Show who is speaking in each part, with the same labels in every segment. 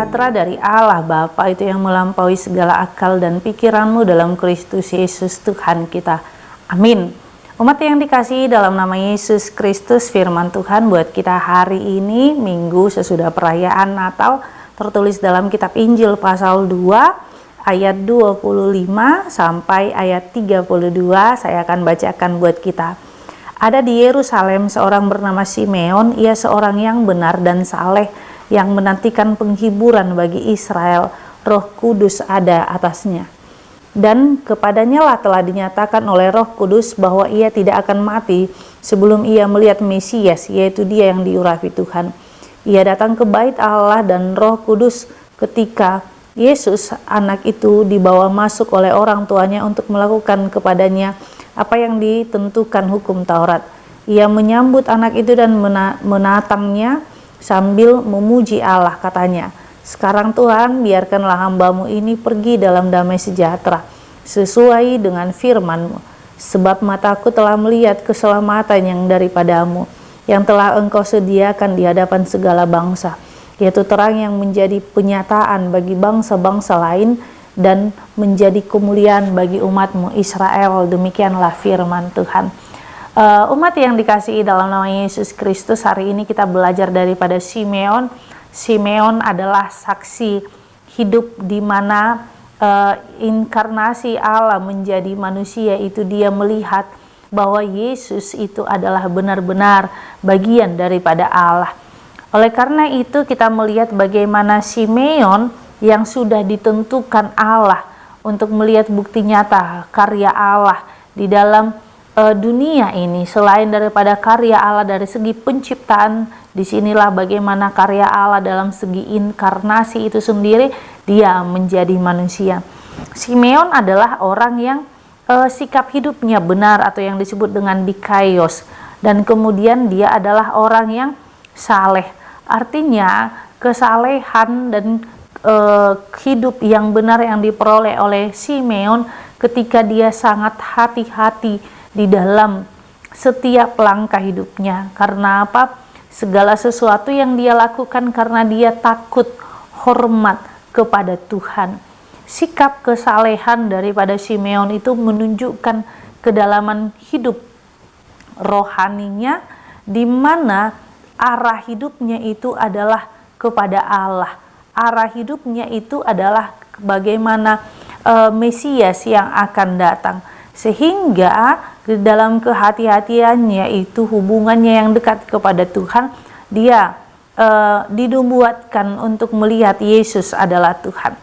Speaker 1: sejahtera dari Allah Bapa itu yang melampaui segala akal dan pikiranmu dalam Kristus Yesus Tuhan kita. Amin. Umat yang dikasihi dalam nama Yesus Kristus, firman Tuhan buat kita hari ini, Minggu sesudah perayaan Natal, tertulis dalam kitab Injil pasal 2 ayat 25 sampai ayat 32. Saya akan bacakan buat kita. Ada di Yerusalem seorang bernama Simeon. Ia seorang yang benar dan saleh, yang menantikan penghiburan bagi Israel. Roh Kudus ada atasnya, dan kepadanya lah telah dinyatakan oleh Roh Kudus bahwa ia tidak akan mati sebelum ia melihat Mesias, yaitu Dia yang diurapi Tuhan. Ia datang ke bait Allah dan Roh Kudus ketika Yesus anak itu dibawa masuk oleh orang tuanya untuk melakukan kepadanya apa yang ditentukan hukum Taurat. Ia menyambut anak itu dan menatangnya sambil memuji Allah, katanya, "Sekarang Tuhan, biarkanlah hamba-Mu ini pergi dalam damai sejahtera, sesuai dengan firman-Mu. Sebab mataku telah melihat keselamatan yang daripada-Mu, yang telah Engkau sediakan di hadapan segala bangsa, yaitu terang yang menjadi penyataan bagi bangsa-bangsa lain, dan menjadi kemuliaan bagi umat-Mu Israel." Demikianlah firman Tuhan. Umat yang dikasihi dalam nama Yesus Kristus, hari ini kita belajar daripada Simeon. Simeon adalah saksi hidup di mana inkarnasi Allah menjadi manusia itu. Dia melihat bahwa Yesus itu adalah benar-benar bagian daripada Allah. Oleh karena itu kita melihat bagaimana Simeon yang sudah ditentukan Allah untuk melihat bukti nyata karya Allah di dalam dunia ini. Selain daripada karya Allah dari segi penciptaan, disinilah bagaimana karya Allah dalam segi inkarnasi itu sendiri, Dia menjadi manusia. Simeon adalah orang yang sikap hidupnya benar atau yang disebut dengan dikaios, dan kemudian dia adalah orang yang saleh. Artinya kesalehan dan hidup yang benar yang diperoleh oleh Simeon ketika dia sangat hati-hati di dalam setiap langkah hidupnya. Karena apa? Segala sesuatu yang dia lakukan karena dia takut, hormat kepada Tuhan. Sikap kesalehan daripada Simeon itu menunjukkan kedalaman hidup rohaninya, di mana arah hidupnya itu adalah kepada Allah. Arah hidupnya itu adalah bagaimana Mesias yang akan datang. Sehingga di dalam kehati-hatiannya itu, hubungannya yang dekat kepada Tuhan, dia dinubuatkan untuk melihat Yesus adalah Tuhan.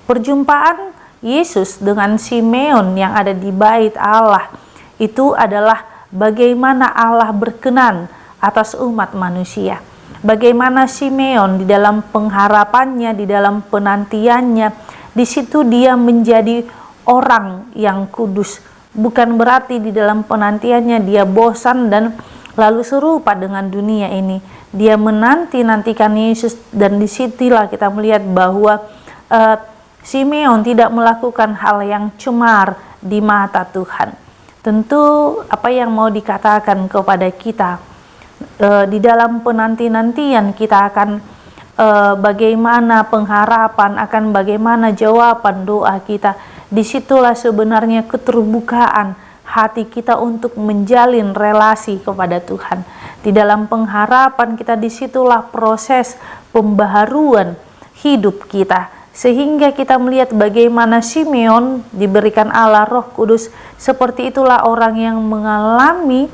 Speaker 1: Perjumpaan Yesus dengan Simeon yang ada di bait Allah itu adalah bagaimana Allah berkenan atas umat manusia. Bagaimana Simeon di dalam pengharapannya, di dalam penantiannya, di situ dia menjadi orang yang kudus. Bukan berarti di dalam penantiannya dia bosan dan lalu serupa dengan dunia ini. Dia menanti-nantikan Yesus, dan disitulah kita melihat bahwa Simeon tidak melakukan hal yang cemar di mata Tuhan. Tentu apa yang mau dikatakan kepada kita di dalam penanti-nantian kita akan bagaimana pengharapan, akan bagaimana jawaban doa kita. Disitulah sebenarnya keterbukaan hati kita untuk menjalin relasi kepada Tuhan. Di dalam pengharapan kita, disitulah proses pembaharuan hidup kita. Sehingga kita melihat bagaimana Simeon diberikan Allah Roh Kudus. Seperti itulah orang yang mengalami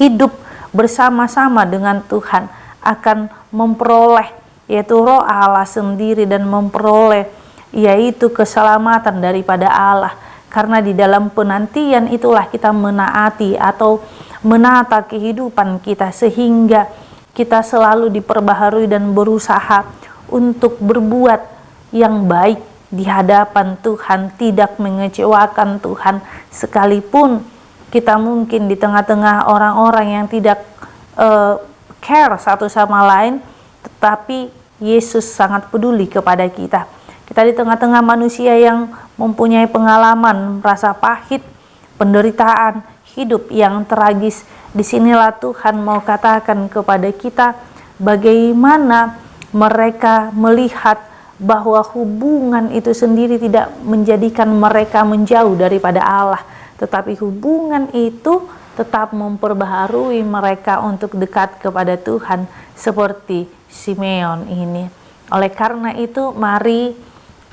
Speaker 1: hidup bersama-sama dengan Tuhan akan memperoleh, yaitu Roh Allah sendiri, dan memperoleh yaitu keselamatan daripada Allah. Karena di dalam penantian itulah kita menaati atau menata kehidupan kita, sehingga kita selalu diperbaharui dan berusaha untuk berbuat yang baik di hadapan Tuhan, tidak mengecewakan Tuhan. Sekalipun kita mungkin di tengah-tengah orang-orang yang tidak care satu sama lain, tetapi Yesus sangat peduli kepada kita. Kita di tengah-tengah manusia yang mempunyai pengalaman rasa pahit, penderitaan, hidup yang tragis. Disinilah Tuhan mau katakan kepada kita bagaimana mereka melihat bahwa hubungan itu sendiri tidak menjadikan mereka menjauh daripada Allah, tetapi hubungan itu tetap memperbaharui mereka untuk dekat kepada Tuhan seperti Simeon ini. Oleh karena itu, mari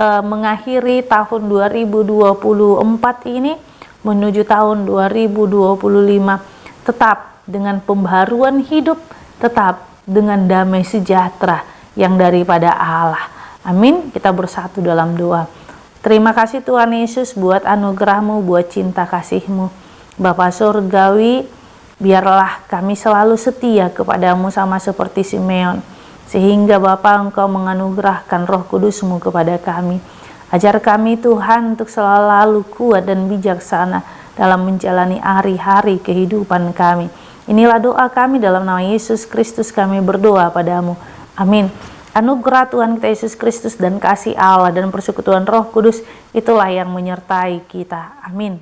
Speaker 1: mengakhiri tahun 2024 ini menuju tahun 2025 tetap dengan pembaharuan hidup, tetap dengan damai sejahtera yang daripada Allah. Amin. Kita bersatu dalam doa. Terima kasih Tuhan Yesus buat anugerah-Mu, buat cinta kasih-Mu. Bapa Surgawi, biarlah kami selalu setia kepadamu sama seperti Simeon, sehingga Bapa Engkau menganugerahkan Roh Kudus-Mu kepada kami. Ajar kami Tuhan untuk selalu kuat dan bijaksana dalam menjalani hari-hari kehidupan kami. Inilah doa kami dalam nama Yesus Kristus kami berdoa padamu. Amin. Anugerah Tuhan kita Yesus Kristus dan kasih Allah dan persekutuan Roh Kudus itulah yang menyertai kita. Amin.